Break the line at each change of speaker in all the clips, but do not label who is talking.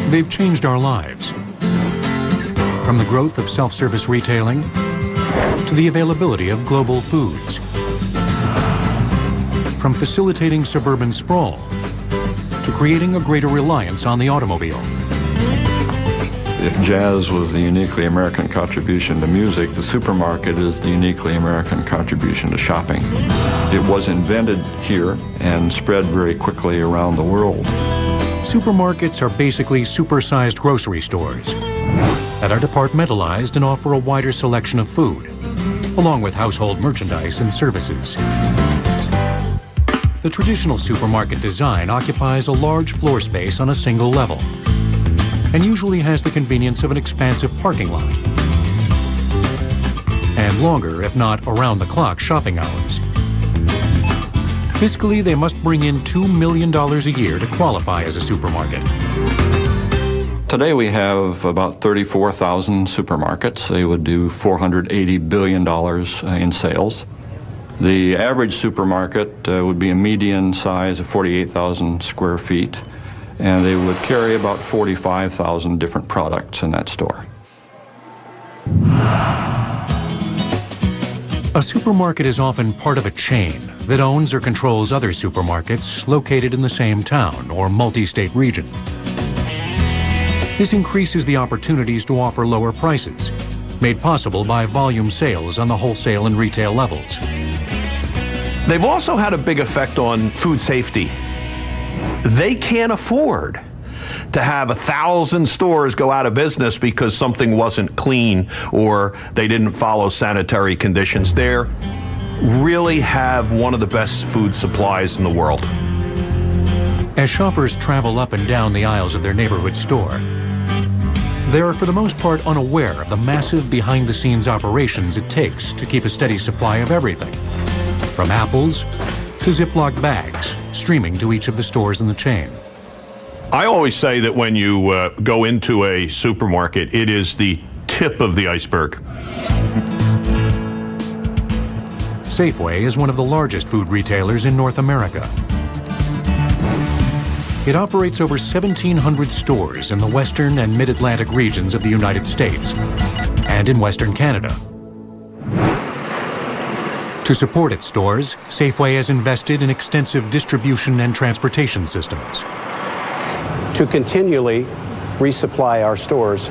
They've changed our lives. From the growth of self-service retailing to the availability of global foods. From facilitating suburban sprawl to creating a greater reliance on the automobile.
If jazz was the uniquely American contribution to music, the supermarket is the uniquely American contribution to shopping. It was invented here and spread very quickly around the world.
Supermarkets are basically supersized grocery stores that are departmentalized and offer a wider selection of food, along with household merchandise and services. The traditional supermarket design occupies a large floor space on a single level and usually has the convenience of an expansive parking lot and longer, if not around-the-clock, shopping hours. Fiscally, they must bring in $2 million a year to qualify as a supermarket.
Today we have about 34,000 supermarkets. They would do $480 billion in sales. The average supermarket would be a median size of 48,000 square feet, and they would carry about 45,000 different products in that store.
A supermarket is often part of a chain that owns or controls other supermarkets located in the same town or multi-state region. This increases the opportunities to offer lower prices, made possible by volume sales on the wholesale and retail levels.
They've also had a big effect on food safety. They can't afford to have 1,000 stores go out of business because something wasn't clean or they didn't follow sanitary conditions. They really have one of the best food supplies in the world.
As shoppers travel up and down the aisles of their neighborhood store, they are for the most part unaware of the massive behind-the-scenes operations it takes to keep a steady supply of everything, from apples to Ziploc bags, streaming to each of the stores in the chain.
I always say that when you go into a supermarket, it is the tip of the iceberg.
Safeway is one of the largest food retailers in North America. It operates over 1,700 stores in the western and mid-Atlantic regions of the United States and in Western Canada. To support its stores, Safeway has invested in extensive distribution and transportation systems.
To continually resupply our stores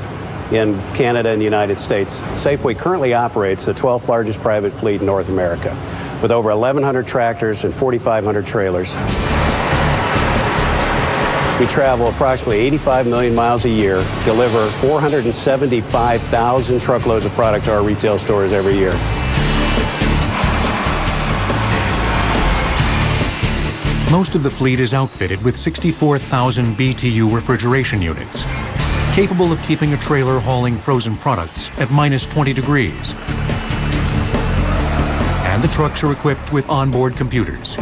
in Canada and the United States, Safeway currently operates the 12th largest private fleet in North America, with over 1,100 tractors and 4,500 trailers. We travel approximately 85 million miles a year, deliver 475,000 truckloads of product to our retail stores every year.
Most of the fleet is outfitted with 64,000 BTU refrigeration units, capable of keeping a trailer hauling frozen products at minus 20 degrees. And the trucks are equipped with onboard computers.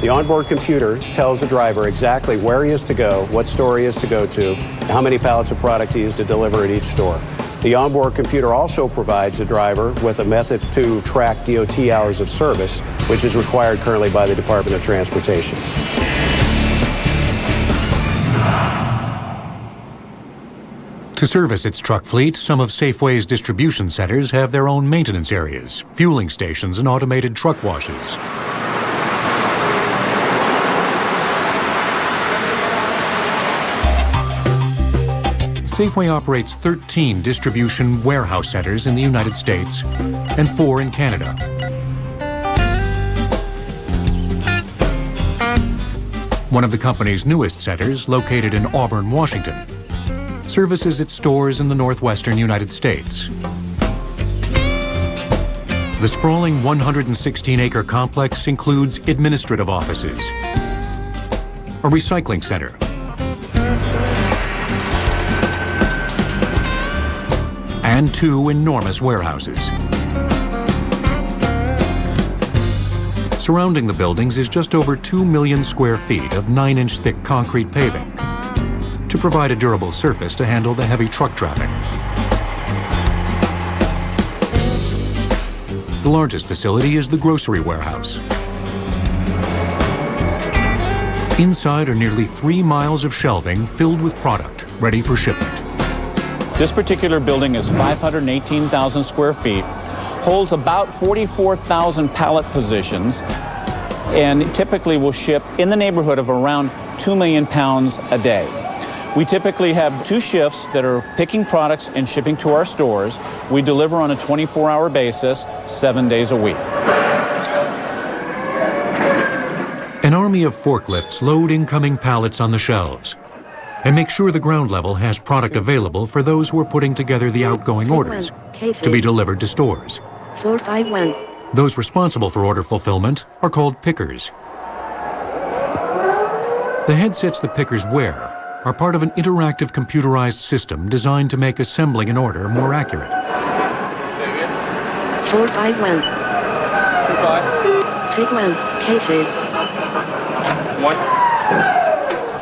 The onboard computer tells the driver exactly where he is to go, what store he is to go to, and how many pallets of product he is to deliver at each store. The onboard computer also provides the driver with a method to track DOT hours of service, which is required currently by the Department of Transportation.
To service its truck fleet, some of Safeway's distribution centers have their own maintenance areas, fueling stations, and automated truck washes. Safeway operates 13 distribution warehouse centers in the United States and 4 in Canada. One of the company's newest centers, located in Auburn, Washington, services its stores in the northwestern United States. The sprawling 116-acre complex includes administrative offices, a recycling center, and 2 enormous warehouses. Surrounding the buildings is just over 2 million square feet of 9-inch thick concrete paving to provide a durable surface to handle the heavy truck traffic. The largest facility is the grocery warehouse. Inside are nearly 3 miles of shelving filled with product, ready for shipment.
This particular building is 518,000 square feet, holds about 44,000 pallet positions, and typically will ship in the neighborhood of around 2 million pounds a day. We typically have 2 shifts that are picking products and shipping to our stores. We deliver on a 24-hour basis, 7 days a week.
An army of forklifts load incoming pallets on the shelves and make sure the ground level has product available for those who are putting together the outgoing orders to be delivered to stores.
451.
Those responsible for order fulfillment are called pickers. The headsets the pickers wear are part of an interactive computerized system designed to make assembling an order more accurate.
451.
25.
Take 1. Cases.
1.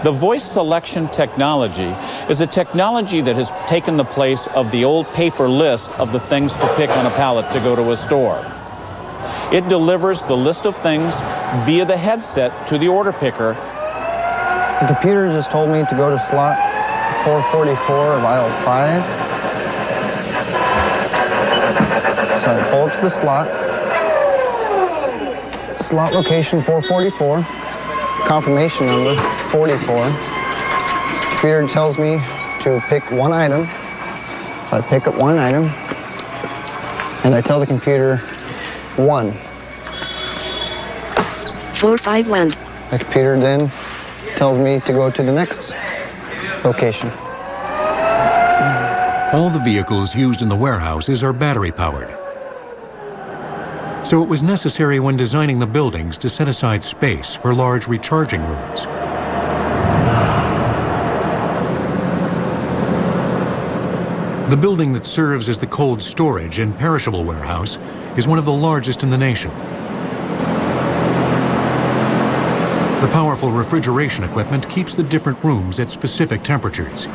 The voice selection technology is a technology that has taken the place of the old paper list of the things to pick on a pallet to go to a store. It delivers the list of things via the headset to the order picker.
The computer just told me to go to slot 444 of aisle 5. So I pull up to the slot. Slot location 444. Confirmation number 44. Computer tells me to pick one item. So I pick up one item. And I tell the computer 1.
451.
The computer then tells me to go to the next location.
All the vehicles used in the warehouses are battery-powered. So it was necessary when designing the buildings to set aside space for large recharging rooms. The building that serves as the cold storage and perishable warehouse is one of the largest in the nation. The powerful refrigeration equipment keeps the different rooms at specific temperatures.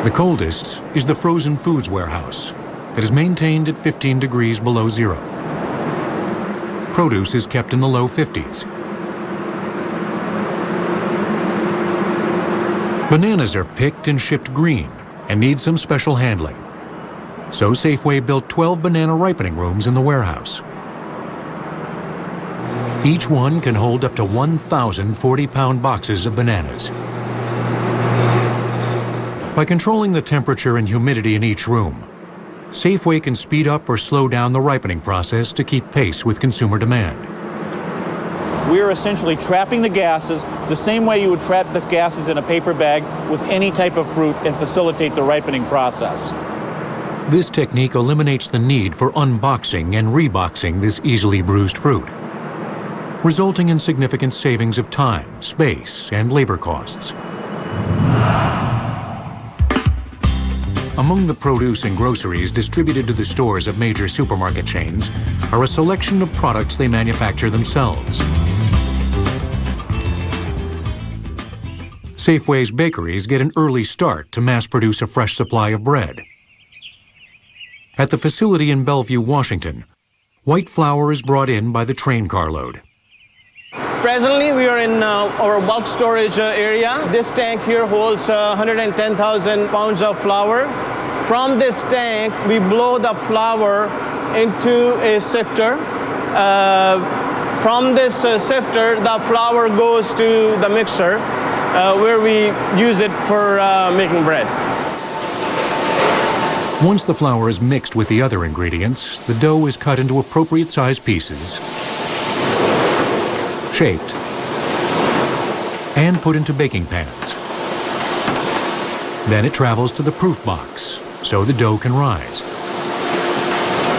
The coldest is the frozen foods warehouse that is maintained at 15 degrees below zero. Produce is kept in the low 50s. Bananas are picked and shipped green and need some special handling. So Safeway built 12 banana ripening rooms in the warehouse. Each one can hold up to 1,000 40-pound boxes of bananas. By controlling the temperature and humidity in each room, Safeway can speed up or slow down the ripening process to keep pace with consumer demand.
We are essentially trapping the gases the same way you would trap the gases in a paper bag with any type of fruit and facilitate the ripening process.
This technique eliminates the need for unboxing and reboxing this easily bruised fruit, resulting in significant savings of time, space, and labor costs. Among the produce and groceries distributed to the stores of major supermarket chains are a selection of products they manufacture themselves. Safeway's bakeries get an early start to mass produce a fresh supply of bread. At the facility in Bellevue, Washington, white flour is brought in by the train carload.
Presently, we are in our bulk storage area. This tank here holds 110,000 pounds of flour. From this tank, we blow the flour into a sifter. From this sifter, the flour goes to the mixer, where we use it for making bread.
Once the flour is mixed with the other ingredients, the dough is cut into appropriate sized pieces, shaped, and put into baking pans. Then it travels to the proof box, so the dough can rise.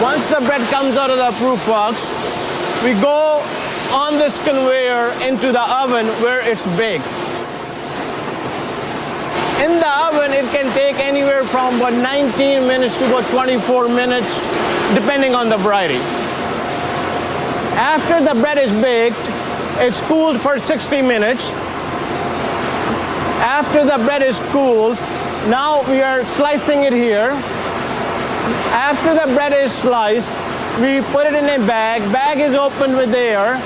Once the bread comes out of the proof box, we go on this conveyor into the oven where it's baked. In the oven, it can take anywhere from about 19 minutes to about 24 minutes, depending on the variety. After the bread is baked, it's cooled for 60 minutes. After the bread is cooled, now we are slicing it here. After the bread is sliced, We put it in a bag. Bag is opened with air.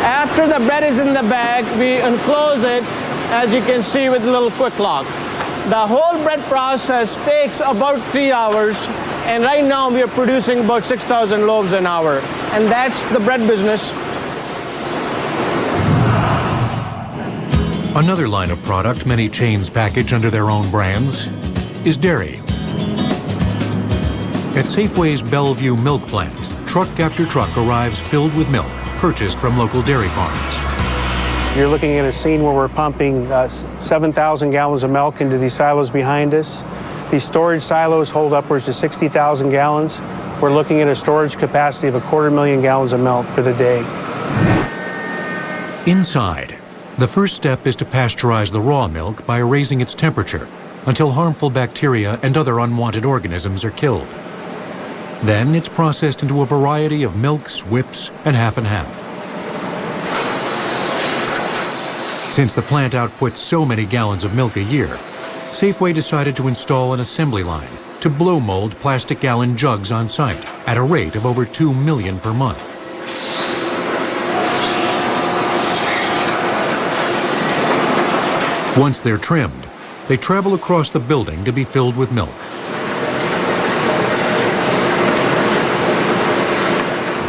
After the bread is in the bag, we unclose it, as you can see, with a little quick lock. The whole bread process takes about 3 hours, and right now we are producing about 6,000 loaves an hour, and that's the bread business.
Another line of product many chains package under their own brands is dairy. At Safeway's Bellevue milk plant, truck after truck arrives filled with milk purchased from local dairy farms.
You're looking at a scene where we're pumping 7,000 gallons of milk into these silos behind us. These storage silos hold upwards to 60,000 gallons. We're looking at a storage capacity of 250,000 gallons of milk for the day.
Inside, the first step is to pasteurize the raw milk by raising its temperature until harmful bacteria and other unwanted organisms are killed. Then it's processed into a variety of milks, whips, and half. Since the plant outputs so many gallons of milk a year, Safeway decided to install an assembly line to blow mold plastic gallon jugs on site at a rate of over 2 million per month. Once they're trimmed, they travel across the building to be filled with milk.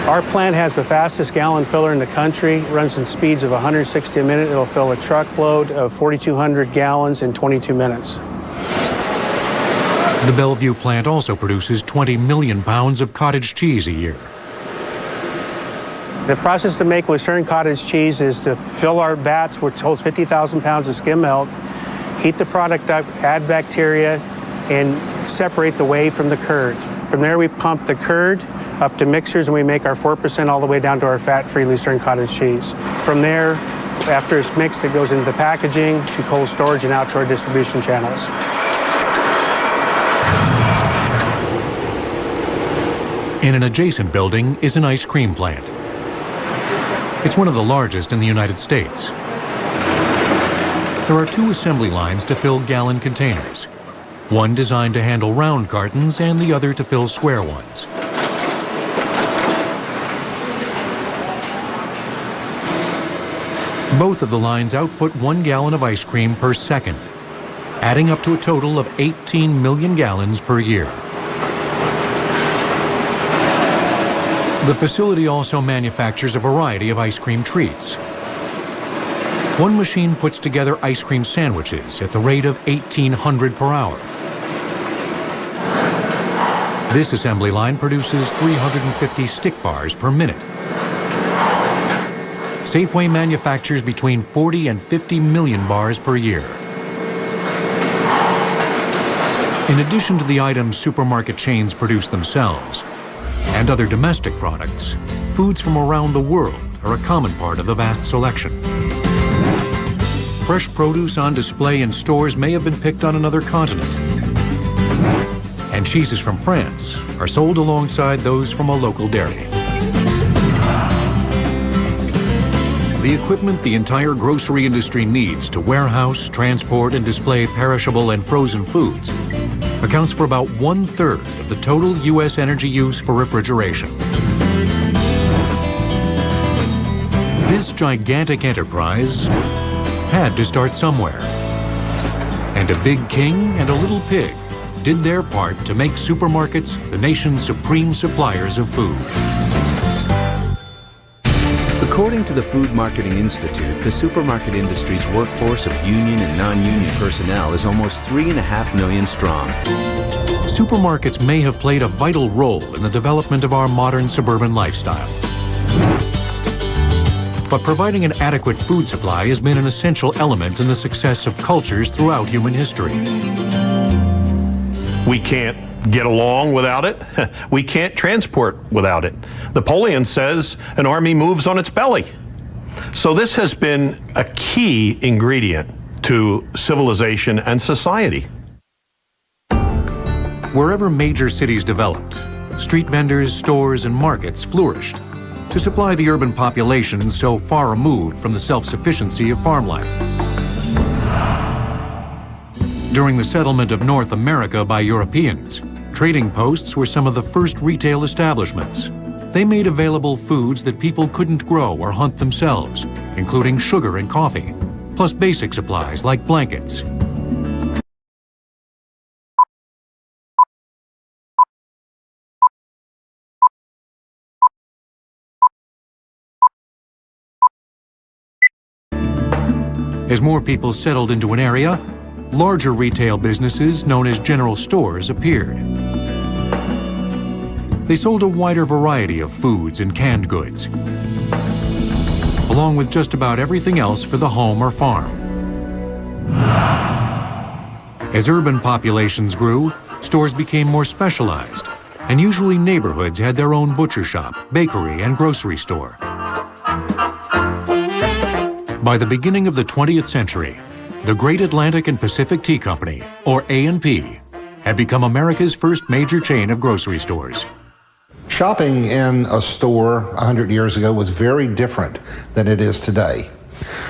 Our plant has the fastest gallon filler in the country. It runs in speeds of 160 a minute. It'll fill a truckload of 4,200 gallons in 22 minutes.
The Bellevue plant also produces 20 million pounds of cottage cheese a year.
The process to make Lucerne cottage cheese is to fill our vats, which holds 50,000 pounds of skim milk, heat the product up, add bacteria, and separate the whey from the curd. From there, we pump the curd up to mixers, and we make our 4% all the way down to our fat-free Lucerne cottage cheese. From there, after it's mixed, it goes into the packaging, to cold storage, and out to our distribution channels.
In an adjacent building is an ice cream plant. It's one of the largest in the United States. There are 2 assembly lines to fill gallon containers, one designed to handle round cartons and the other to fill square ones. Both of the lines output 1 gallon of ice cream per second, adding up to a total of 18 million gallons per year. The facility also manufactures a variety of ice cream treats. One machine puts together ice cream sandwiches at the rate of 1,800 per hour. This assembly line produces 350 stick bars per minute. Safeway manufactures between 40 and 50 million bars per year. In addition to the items supermarket chains produce themselves and other domestic products, foods from around the world are a common part of the vast selection. Fresh produce on display in stores may have been picked on another continent. And cheeses from France are sold alongside those from a local dairy. The equipment the entire grocery industry needs to warehouse, transport, and display perishable and frozen foods accounts for about 1/3 of the total U.S. energy use for refrigeration. This gigantic enterprise had to start somewhere. And a big king and a little pig did their part to make supermarkets the nation's supreme suppliers of food.
According to the Food Marketing Institute, the supermarket industry's workforce of union and non-union personnel is almost 3.5 million strong.
Supermarkets may have played a vital role in the development of our modern suburban lifestyle. But providing an adequate food supply has been an essential element in the success of cultures throughout human history.
We can't get along without it. We can't transport without it. Napoleon says an army moves on its belly. So this has been a key ingredient to civilization and society.
Wherever major cities developed, street vendors, stores, and markets flourished to supply the urban population so far removed from the self-sufficiency of farm life. During the settlement of North America by Europeans, Trading posts were some of the first retail establishments. They made available foods that people couldn't grow or hunt themselves, including sugar and coffee, plus basic supplies like blankets. As more people settled into an area, larger retail businesses known as general stores appeared. They sold a wider variety of foods and canned goods, along with just about everything else for the home or farm. As urban populations grew, stores became more specialized, and usually neighborhoods had their own butcher shop, bakery, and grocery store. By the beginning of the 20th century, the Great Atlantic and Pacific Tea Company, or A&P, had become America's first major chain of grocery stores.
Shopping in a store 100 years ago was very different than it is today.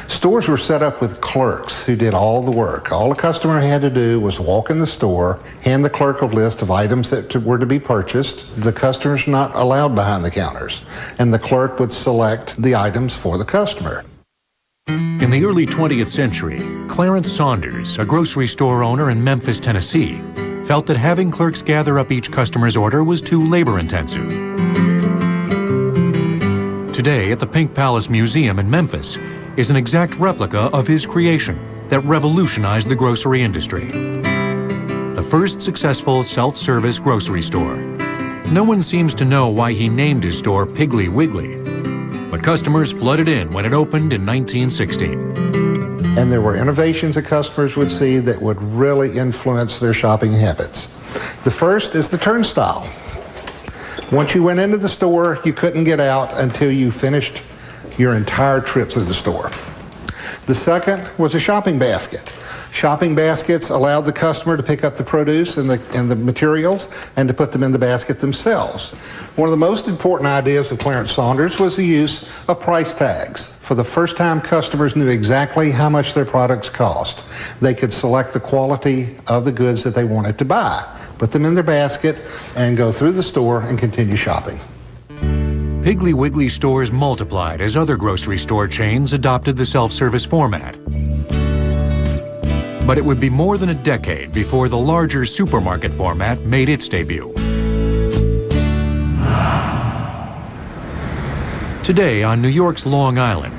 Stores were set up with clerks who did all the work. All a customer had to do was walk in the store, hand the clerk a list of items that were to be purchased. The customer's not allowed behind the counters, and the clerk would select the items for the customer.
In the early 20th century, Clarence Saunders, a grocery store owner in Memphis, Tennessee, felt that having clerks gather up each customer's order was too labor-intensive. Today, at the Pink Palace Museum in Memphis, is an exact replica of his creation that revolutionized the grocery industry. The first successful self-service grocery store. No one seems to know why he named his store Piggly Wiggly, but customers flooded in when it opened in 1916.
And there were innovations that customers would see that would really influence their shopping habits. The first is the turnstile. Once you went into the store, you couldn't get out until you finished your entire trip through the store. The second was a shopping basket. Shopping baskets allowed the customer to pick up the produce and the materials and to put them in the basket themselves. One of the most important ideas of Clarence Saunders was the use of price tags. For the first time, customers knew exactly how much their products cost. They could select the quality of the goods that they wanted to buy, put them in their basket, and go through the store and continue shopping.
Piggly Wiggly stores multiplied as other grocery store chains adopted the self-service format. But it would be more than a decade before the larger supermarket format made its debut. Today, on New York's Long Island,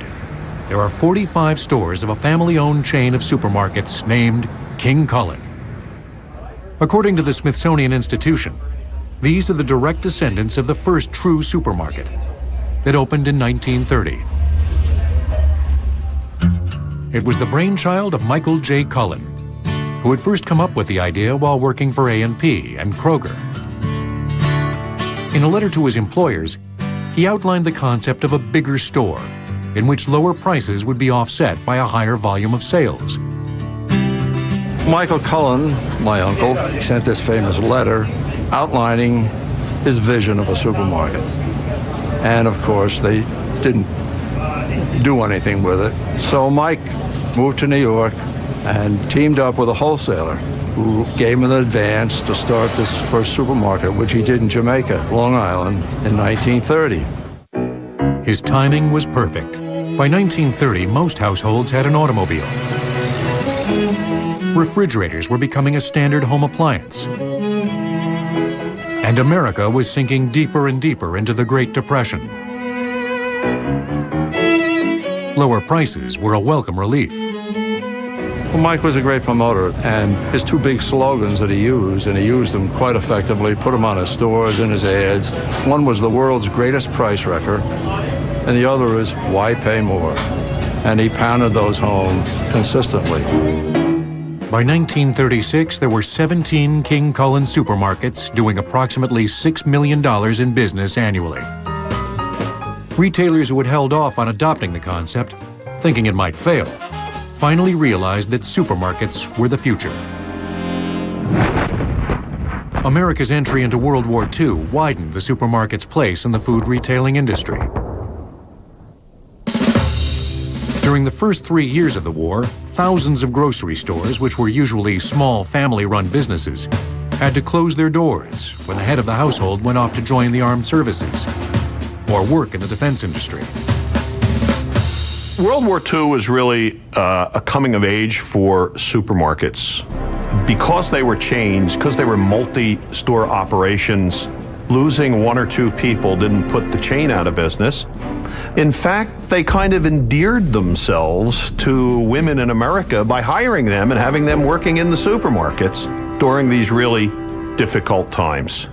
there are 45 stores of a family-owned chain of supermarkets named King Cullen. According to the Smithsonian Institution, these are the direct descendants of the first true supermarket that opened in 1930. It was the brainchild of Michael J. Cullen, who had first come up with the idea while working for A&P and Kroger. In a letter to his employers, he outlined the concept of a bigger store in which lower prices would be offset by a higher volume of sales.
Michael Cullen, my uncle, sent this famous letter outlining his vision of a supermarket. And of course, they didn't do anything with it. So Mike moved to New York and teamed up with a wholesaler who gave him an advance to start this first supermarket, which he did in Jamaica, Long Island, in 1930.
His timing was perfect. By 1930, most households had an automobile. Refrigerators were becoming a standard home appliance. And America was sinking deeper and deeper into the Great Depression. Lower prices were a welcome relief.
Well, Mike was a great promoter, and his two big slogans that he used, and he used them quite effectively, put them on his stores and his ads. One was the world's greatest price wrecker, and the other is why pay more? And he pounded those home consistently.
By 1936, there were 17 King Cullen supermarkets doing approximately $6 million in business annually. Retailers who had held off on adopting the concept, thinking it might fail, finally realized that supermarkets were the future. America's entry into World War II widened the supermarket's place in the food retailing industry. During the first 3 years of the war, thousands of grocery stores, which were usually small family-run businesses, had to close their doors when the head of the household went off to join the armed services or work in the defense industry.
World War II was really a coming of age for supermarkets. Because they were chains, because they were multi-store operations, losing one or two people didn't put the chain out of business. In fact, they kind of endeared themselves to women in America by hiring them and having them working in the supermarkets during these really difficult times.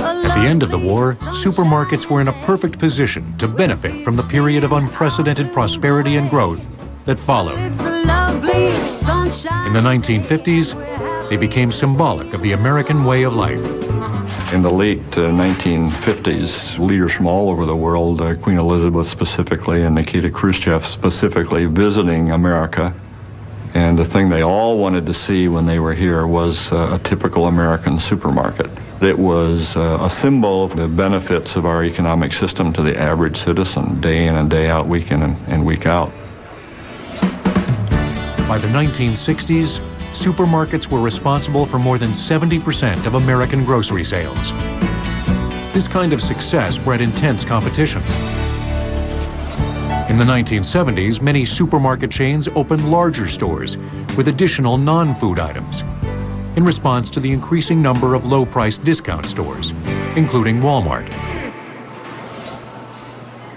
At the end of the war, supermarkets were in a perfect position to benefit from the period of unprecedented prosperity and growth that followed. In the 1950s, they became symbolic of the American way of life.
In the late 1950s, leaders from all over the world, Queen Elizabeth specifically and Nikita Khrushchev specifically, visiting America. And the thing they all wanted to see when they were here was a typical American supermarket. It was a symbol of the benefits of our economic system to the average citizen, day in and day out, week in and week out.
By the 1960s, supermarkets were responsible for more than 70% of American grocery sales. This kind of success bred intense competition. In the 1970s, many supermarket chains opened larger stores with additional non-food items in response to the increasing number of low-priced discount stores, including Walmart.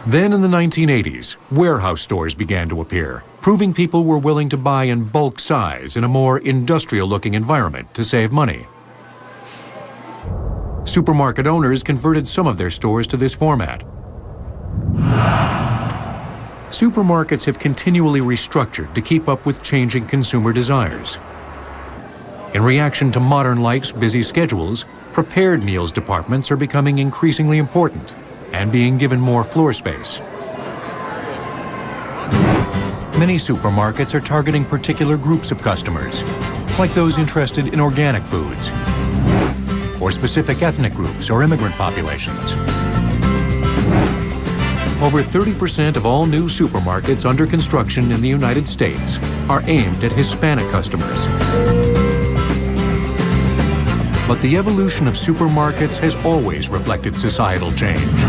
Then in the 1980s, warehouse stores began to appear, proving people were willing to buy in bulk size in a more industrial-looking environment to save money. Supermarket owners converted some of their stores to this format. Supermarkets have continually restructured to keep up with changing consumer desires. In reaction to modern life's busy schedules, prepared meals departments are becoming increasingly important and being given more floor space. Many supermarkets are targeting particular groups of customers, like those interested in organic foods, or specific ethnic groups or immigrant populations. Over 30% of all new supermarkets under construction in the United States are aimed at Hispanic customers. But the evolution of supermarkets has always reflected societal change.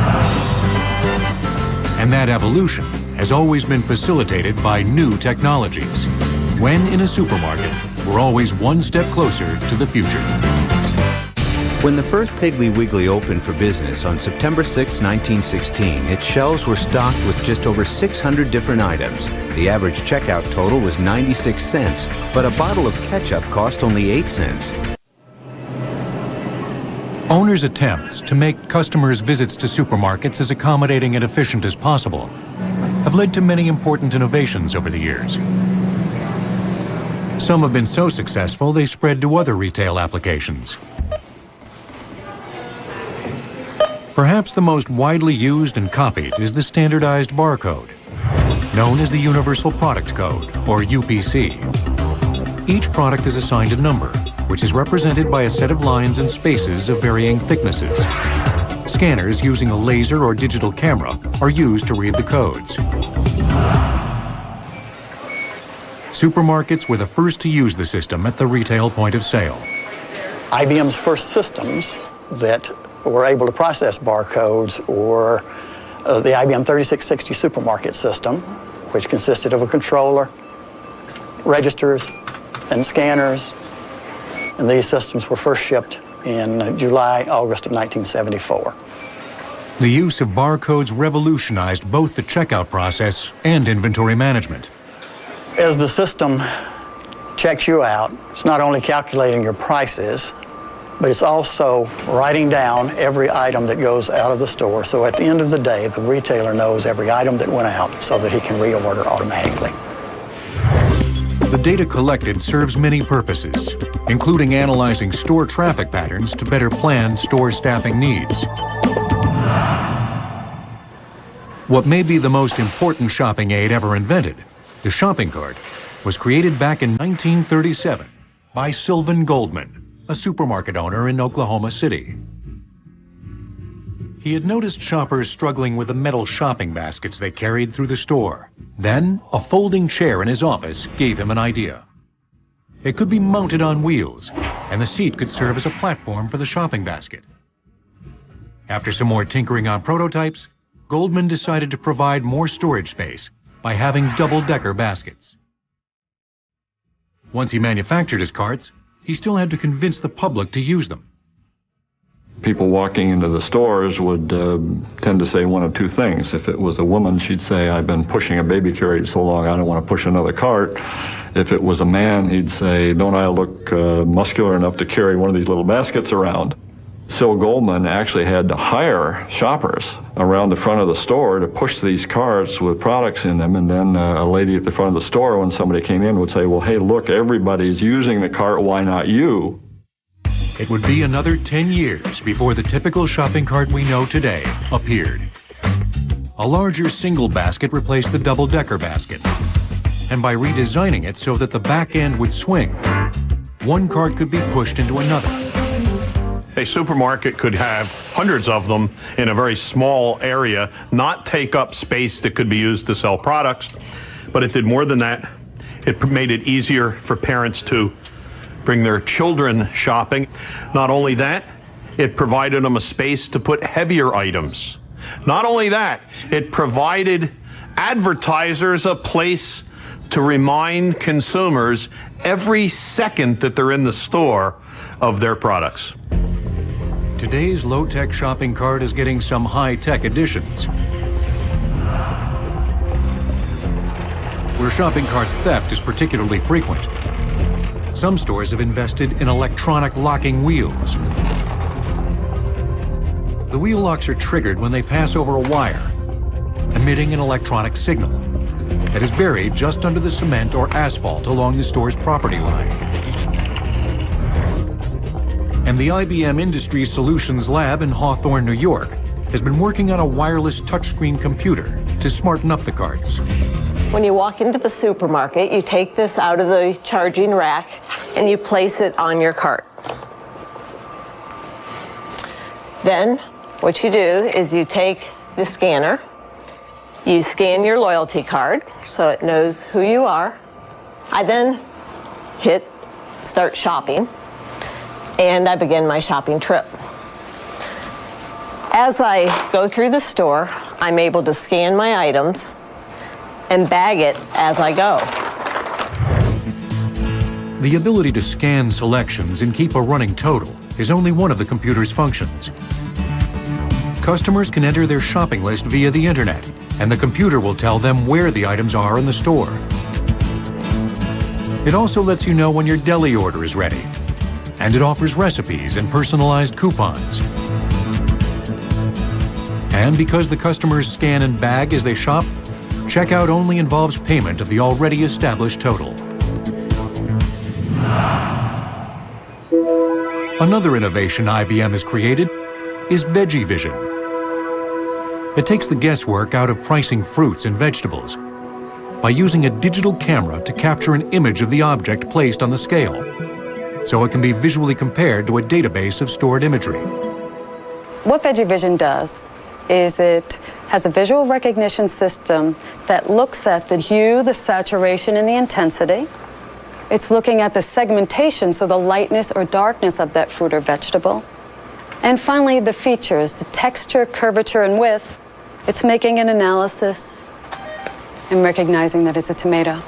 And that evolution has always been facilitated by new technologies. When in a supermarket, we're always one step closer to the future.
When the first Piggly Wiggly opened for business on September 6, 1916, its shelves were stocked with just over 600 different items. The average checkout total was 96 cents, but a bottle of ketchup cost only 8 cents.
Owners' attempts to make customers' visits to supermarkets as accommodating and efficient as possible have led to many important innovations over the years. Some have been so successful they spread to other retail applications. Perhaps the most widely used and copied is the standardized barcode, known as the Universal Product Code, or UPC. Each product is assigned a number, which is represented by a set of lines and spaces of varying thicknesses. Scanners using a laser or digital camera are used to read the codes. Supermarkets were the first to use the system at the retail point of sale.
IBM's first systems that were able to process barcodes were the IBM 3660 supermarket system, which consisted of a controller, registers, and scanners. And these systems were first shipped in July, August of 1974.
The use of barcodes revolutionized both the checkout process and inventory management.
As the system checks you out, it's not only calculating your prices, but it's also writing down every item that goes out of the store. So at the end of the day, the retailer knows every item that went out so that he can reorder automatically.
The data collected serves many purposes, including analyzing store traffic patterns to better plan store staffing needs. What may be the most important shopping aid ever invented, the shopping cart, was created back in 1937 by Sylvan Goldman, a supermarket owner in Oklahoma City. He had noticed shoppers struggling with the metal shopping baskets they carried through the store. Then, a folding chair in his office gave him an idea. It could be mounted on wheels, and the seat could serve as a platform for the shopping basket. After some more tinkering on prototypes, Goldman decided to provide more storage space by having double-decker baskets. Once he manufactured his carts, he still had to convince the public to use them.
People walking into the stores would tend to say one of two things. If it was a woman, she'd say, "I've been pushing a baby carriage so long, I don't want to push another cart." If it was a man, he'd say, "Don't I look muscular enough to carry one of these little baskets around?" So Goldman actually had to hire shoppers around the front of the store to push these carts with products in them, and then a lady at the front of the store, when somebody came in, would say, "Well, hey, look, everybody's using the cart, why not you?"
It would be another 10 years before the typical shopping cart we know today appeared. A larger single basket replaced the double-decker basket, and by redesigning it so that the back end would swing, one cart could be pushed into another.
A supermarket could have hundreds of them in a very small area, not take up space that could be used to sell products, but it did more than that. It made it easier for parents to bring their children shopping. Not only that, it provided them a space to put heavier items. Not only that, it provided advertisers a place to remind consumers every second that they're in the store of their products.
Today's low-tech shopping cart is getting some high-tech additions. Where shopping cart theft is particularly frequent, some stores have invested in electronic locking wheels. The wheel locks are triggered when they pass over a wire, emitting an electronic signal that is buried just under the cement or asphalt along the store's property line. And the IBM Industry Solutions Lab in Hawthorne, New York, has been working on a wireless touchscreen computer to smarten up the carts.
When you walk into the supermarket, you take this out of the charging rack and you place it on your cart. Then what you do is you take the scanner, you scan your loyalty card so it knows who you are. I then hit start shopping and I begin my shopping trip. As I go through the store, I'm able to scan my items and bag it as I go.
The ability to scan selections and keep a running total is only one of the computer's functions. Customers can enter their shopping list via the internet, and the computer will tell them where the items are in the store. It also lets you know when your deli order is ready, and it offers recipes and personalized coupons. And because the customers scan and bag as they shop, checkout only involves payment of the already established total. Another innovation IBM has created is Veggie Vision. It takes the guesswork out of pricing fruits and vegetables by using a digital camera to capture an image of the object placed on the scale, so it can be visually compared to a database of stored imagery.
What Veggie Vision does is it has a visual recognition system that looks at the hue, the saturation, and the intensity. It's looking at the segmentation, so the lightness or darkness of that fruit or vegetable. And finally, the features, the texture, curvature, and width. It's making an analysis and recognizing that it's a tomato.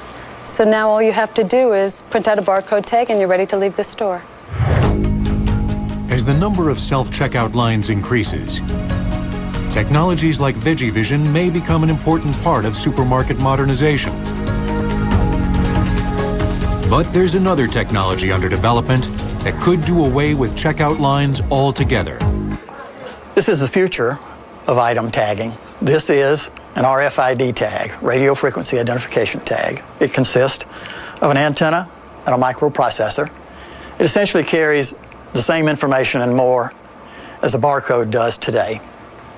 So now all you have to do is print out a barcode tag and you're ready to leave the store.
As the number of self-checkout lines increases, technologies like Veggie Vision may become an important part of supermarket modernization. But there's another technology under development that could do away with checkout lines altogether.
This is the future of item tagging. This is an RFID tag, radio frequency identification tag. It consists of an antenna and a microprocessor. It essentially carries the same information and more as a barcode does today.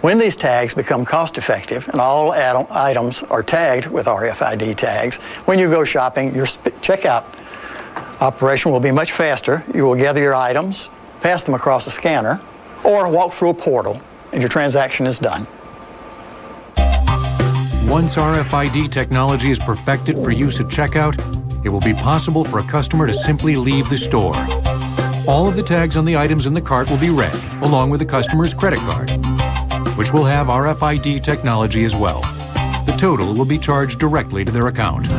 When these tags become cost-effective and all items are tagged with RFID tags, when you go shopping, your checkout operation will be much faster. You will gather your items, pass them across a scanner, or walk through a portal, and your transaction is done.
Once RFID technology is perfected for use at checkout, it will be possible for a customer to simply leave the store. All of the tags on the items in the cart will be read, along with the customer's credit card, which will have RFID technology as well. The total will be charged directly to their account.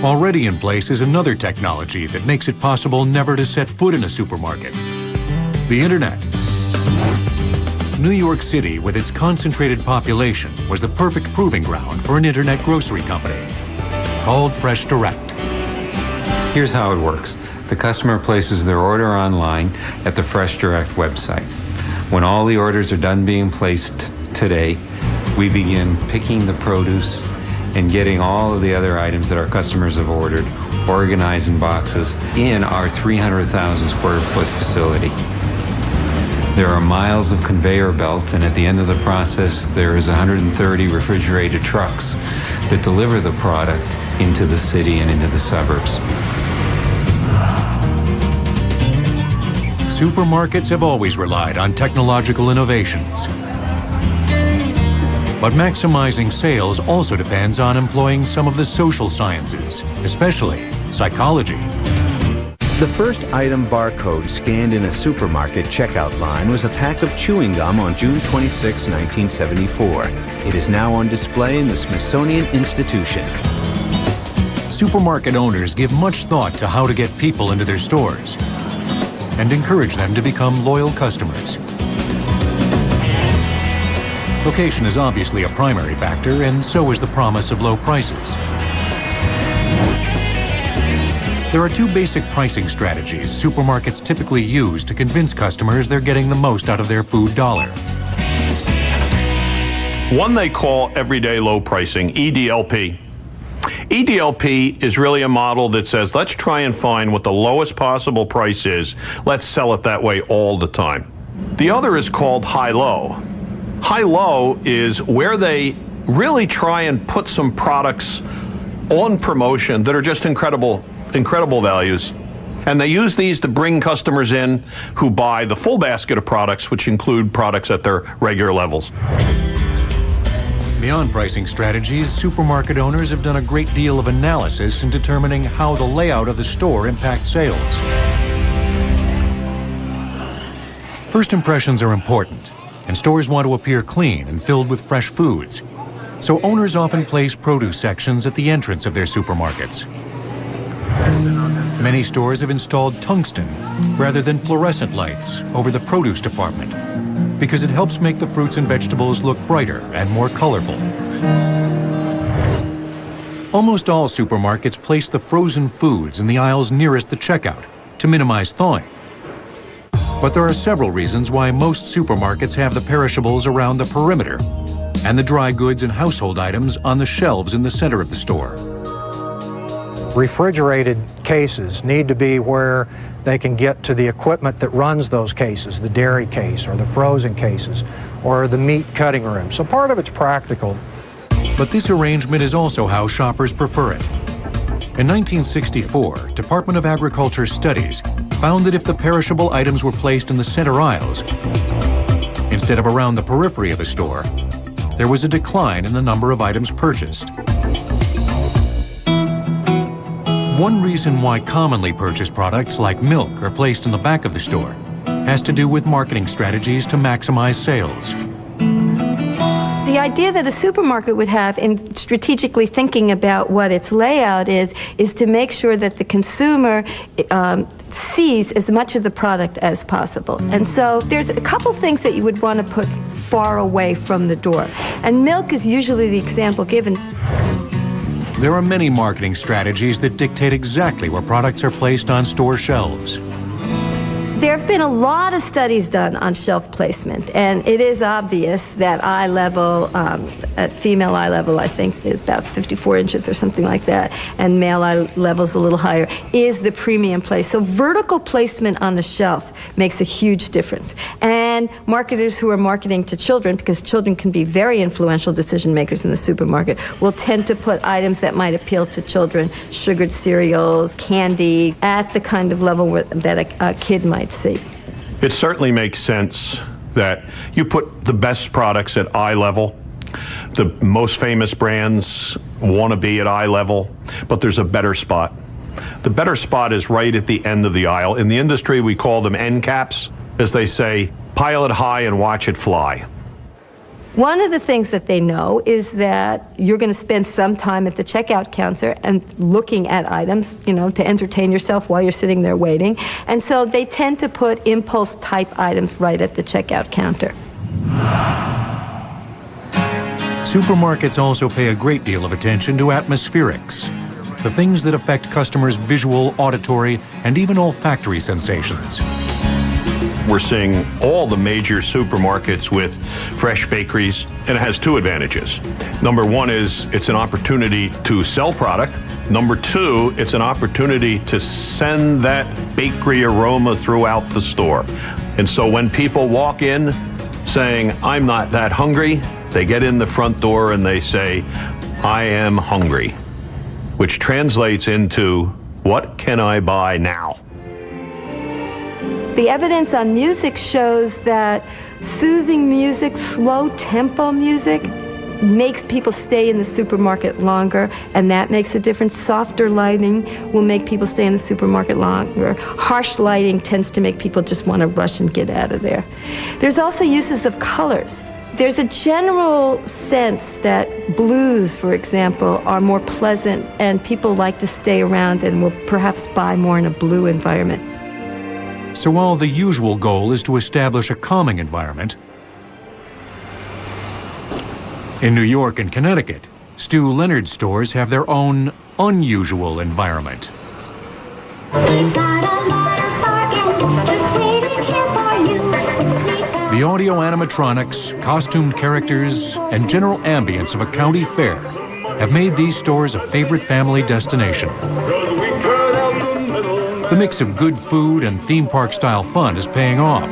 Already in place is another technology that makes it possible never to set foot in a supermarket: the Internet. New York City, with its concentrated population, was the perfect proving ground for an Internet grocery company called Fresh Direct.
Here's how it works. The customer places their order online at the Fresh Direct website. When all the orders are done being placed today, we begin picking the produce and getting all of the other items that our customers have ordered organized in boxes in our 300,000 square foot facility. There are miles of conveyor belt, and at the end of the process, there is 130 refrigerated trucks that deliver the product into the city and into the suburbs.
Supermarkets have always relied on technological innovations. But maximizing sales also depends on employing some of the social sciences, especially psychology.
The first item barcode scanned in a supermarket checkout line was a pack of chewing gum on June 26, 1974. It is now on display in the Smithsonian Institution.
Supermarket owners give much thought to how to get people into their stores and encourage them to become loyal customers. Location is obviously a primary factor, and so is the promise of low prices. There are two basic pricing strategies supermarkets typically use to convince customers they're getting the most out of their food dollar.
One they call everyday low pricing, EDLP. EDLP is really a model that says, let's try and find what the lowest possible price is. Let's sell it that way all the time. The other is called high-low. High-low is where they really try and put some products on promotion that are just incredible values. And they use these to bring customers in who buy the full basket of products, which include products at their regular levels.
Beyond pricing strategies, supermarket owners have done a great deal of analysis in determining how the layout of the store impacts sales. First impressions are important, and stores want to appear clean and filled with fresh foods. So owners often place produce sections at the entrance of their supermarkets. Many stores have installed tungsten rather than fluorescent lights over the produce department because it helps make the fruits and vegetables look brighter and more colorful. Almost all supermarkets place the frozen foods in the aisles nearest the checkout to minimize thawing. But there are several reasons why most supermarkets have the perishables around the perimeter and the dry goods and household items on the shelves in the center of the store.
Refrigerated cases need to be where they can get to the equipment that runs those cases, the dairy case or the frozen cases or the meat cutting room. So part of it's practical.
But this arrangement is also how shoppers prefer it. In 1964, Department of Agriculture studies found that if the perishable items were placed in the center aisles instead of around the periphery of a store, there was a decline in the number of items purchased. One reason why commonly purchased products like milk are placed in the back of the store has to do with marketing strategies to maximize sales.
The idea that a supermarket would have in strategically thinking about what its layout is to make sure that the consumer sees as much of the product as possible. And so there's a couple things that you would want to put far away from the door. And milk is usually the example given.
There are many marketing strategies that dictate exactly where products are placed on store shelves.
There have been a lot of studies done on shelf placement, and it is obvious that eye level, at female eye level, I think is about 54 inches or something like that, and male eye level is a little higher, is the premium place. So vertical placement on the shelf makes a huge difference. And and marketers who are marketing to children, because children can be very influential decision makers in the supermarket, will tend to put items that might appeal to children, sugared cereals, candy, at the kind of level that a kid might see.
It certainly makes sense that you put the best products at eye level. The most famous brands want to be at eye level, but there's a better spot. The better spot is right at the end of the aisle. In the industry, we call them end caps. As they say, pile it high and watch it fly.
One of the things that they know is that you're going to spend some time at the checkout counter and looking at items, to entertain yourself while you're sitting there waiting. And so they tend to put impulse type items right at the checkout counter.
Supermarkets also pay a great deal of attention to atmospherics, the things that affect customers' visual, auditory, and even olfactory sensations.
We're seeing all the major supermarkets with fresh bakeries, and it has two advantages. Number one is it's an opportunity to sell product. Number two, it's an opportunity to send that bakery aroma throughout the store. And so when people walk in saying, I'm not that hungry, they get in the front door and they say, I am hungry, which translates into, what can I buy now?
The evidence on music shows that soothing music, slow tempo music, makes people stay in the supermarket longer, and that makes a difference. Softer lighting will make people stay in the supermarket longer. Harsh lighting tends to make people just want to rush and get out of there. There's also uses of colors. There's a general sense that blues, for example, are more pleasant, and people like to stay around and will perhaps buy more in a blue environment.
So while the usual goal is to establish a calming environment, in New York and Connecticut, Stu Leonard stores have their own unusual environment. The audio animatronics, costumed characters, and general ambience of a county fair have made these stores a favorite family destination. The mix of good food and theme park-style fun is paying off.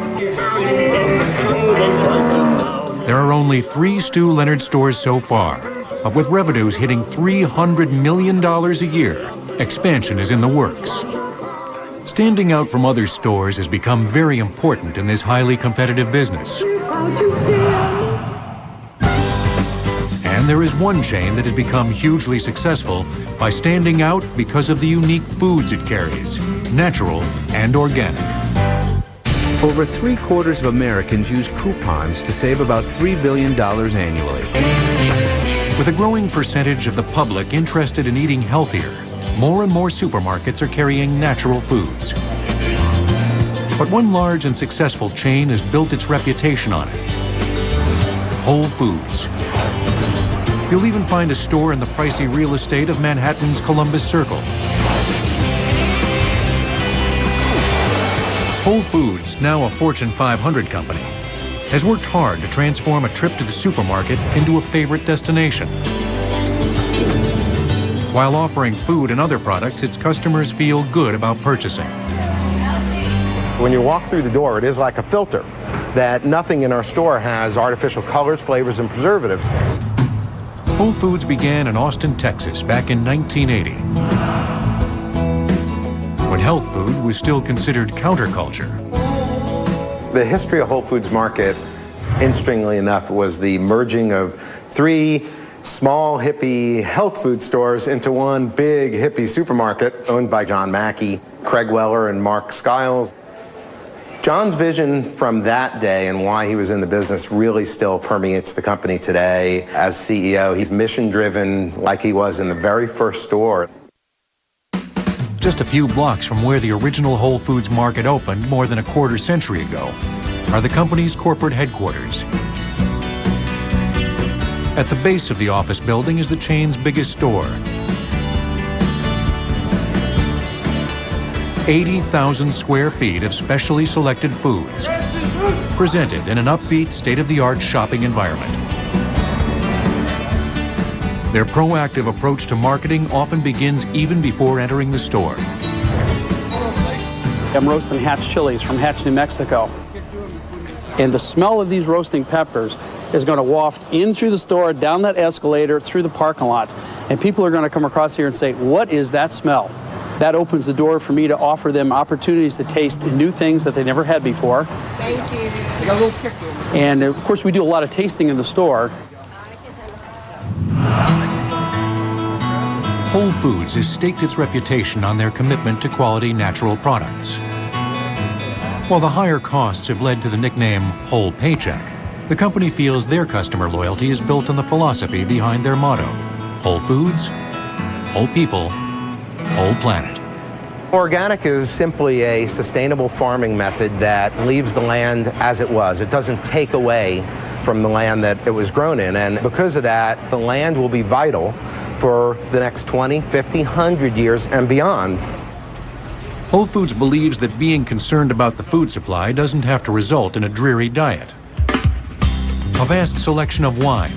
There are only 3 Stu Leonard stores so far, but with revenues hitting $300 million a year, expansion is in the works. Standing out from other stores has become very important in this highly competitive business. And there is one chain that has become hugely successful by standing out because of the unique foods it carries, natural and organic.
Over 3/4 of Americans use coupons to save about $3 billion annually.
With a growing percentage of the public interested in eating healthier, more and more supermarkets are carrying natural foods. But one large and successful chain has built its reputation on it: Whole Foods. You'll even find a store in the pricey real estate of Manhattan's Columbus Circle. Whole Foods, now a Fortune 500 company, has worked hard to transform a trip to the supermarket into a favorite destination. While offering food and other products its customers feel good about purchasing.
When you walk through the door, it is like a filter, that nothing in our store has artificial colors, flavors, and preservatives.
Whole Foods began in Austin, Texas back in 1980, when health food was still considered counterculture.
The history of Whole Foods Market, interestingly enough, was the merging of 3 small hippie health food stores into one big hippie supermarket owned by John Mackey, Craig Weller, and Mark Skiles. John's vision from that day and why he was in the business really still permeates the company today. As CEO, he's mission-driven like he was in the very first store.
Just a few blocks from where the original Whole Foods Market opened more than a quarter century ago are the company's corporate headquarters. At the base of the office building is the chain's biggest store. 80,000 square feet of specially selected foods, presented in an upbeat, state-of-the-art shopping environment. Their proactive approach to marketing often begins even before entering the store.
I'm roasting Hatch chilies from Hatch, New Mexico. And the smell of these roasting peppers is going to waft in through the store, down that escalator, through the parking lot. And people are going to come across here and say, what is that smell? That opens the door for me to offer them opportunities to taste new things that they never had before.
Thank you.
And of course, we do a lot of tasting in the store.
Whole Foods has staked its reputation on their commitment to quality natural products. While the higher costs have led to the nickname Whole Paycheck, the company feels their customer loyalty is built on the philosophy behind their motto: Whole Foods, Whole People, Whole Planet.
Organic is simply a sustainable farming method that leaves the land as it was. It doesn't take away from the land that it was grown in, and because of that, the land will be vital for the next 20, 50, 100 years and beyond.
Whole Foods believes that being concerned about the food supply doesn't have to result in a dreary diet. A vast selection of wine,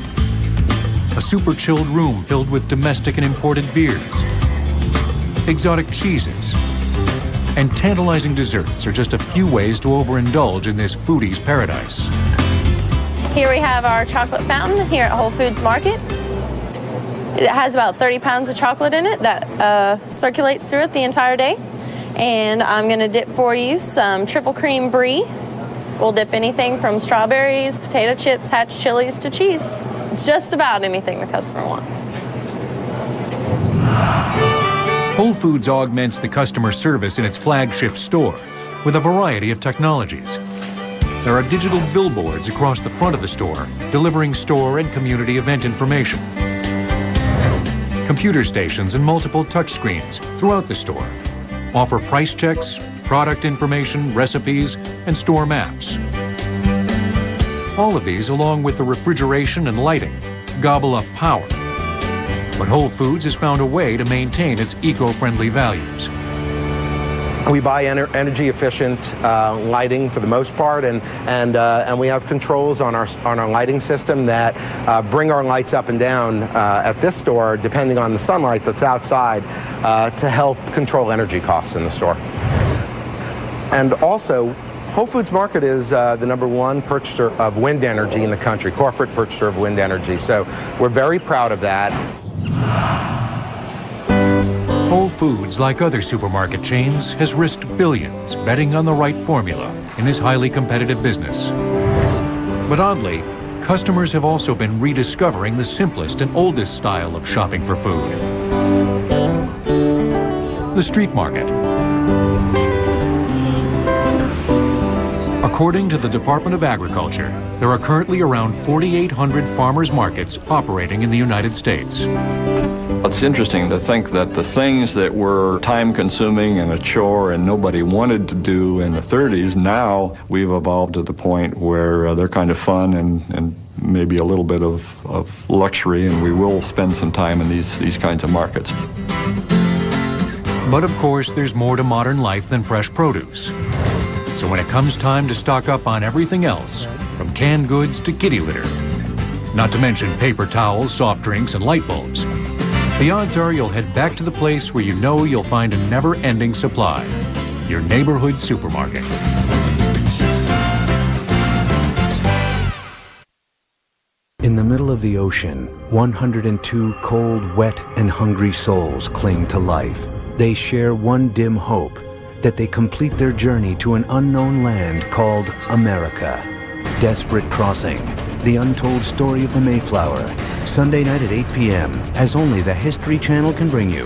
a super chilled room filled with domestic and imported beers, exotic cheeses, and tantalizing desserts are just a few ways to overindulge in this foodie's paradise.
Here we have our chocolate fountain here at Whole Foods Market. It has about 30 pounds of chocolate in it that circulates through it the entire day. And I'm going to dip for you some triple cream brie. We'll dip anything from strawberries, potato chips, hatch chilies to cheese. Just about anything the customer wants.
Whole Foods augments the customer service in its flagship store with a variety of technologies. There are digital billboards across the front of the store delivering store and community event information. Computer stations and multiple touchscreens throughout the store offer price checks, product information, recipes, and store maps. All of these, along with the refrigeration and lighting, gobble up power. But Whole Foods has found a way to maintain its eco-friendly values.
We buy energy-efficient lighting for the most part, and we have controls on our lighting system that bring our lights up and down at this store, depending on the sunlight that's outside, to help control energy costs in the store. And also, Whole Foods Market is the #1 purchaser of wind energy in the country, corporate purchaser of wind energy. So we're very proud of that.
Whole Foods, like other supermarket chains, has risked billions betting on the right formula in this highly competitive business. But oddly, customers have also been rediscovering the simplest and oldest style of shopping for food: the street market. According to the Department of Agriculture, there are currently around 4,800 farmers markets operating in the United States.
It's interesting to think that the things that were time-consuming and a chore and nobody wanted to do in the 30s, now we've evolved to the point where they're kind of fun and maybe a little bit of luxury, and we will spend some time in these kinds of markets.
But of course, there's more to modern life than fresh produce. So when it comes time to stock up on everything else, from canned goods to kitty litter, not to mention paper towels, soft drinks, and light bulbs, the odds are you'll head back to the place where you know you'll find a never-ending supply: your neighborhood supermarket.
In the middle of the ocean, 102 cold, wet, and hungry souls cling to life. They share one dim hope: that they complete their journey to an unknown land called America. Desperate Crossing, the untold story of the Mayflower. Sunday night at 8 p.m., as only the History Channel can bring you.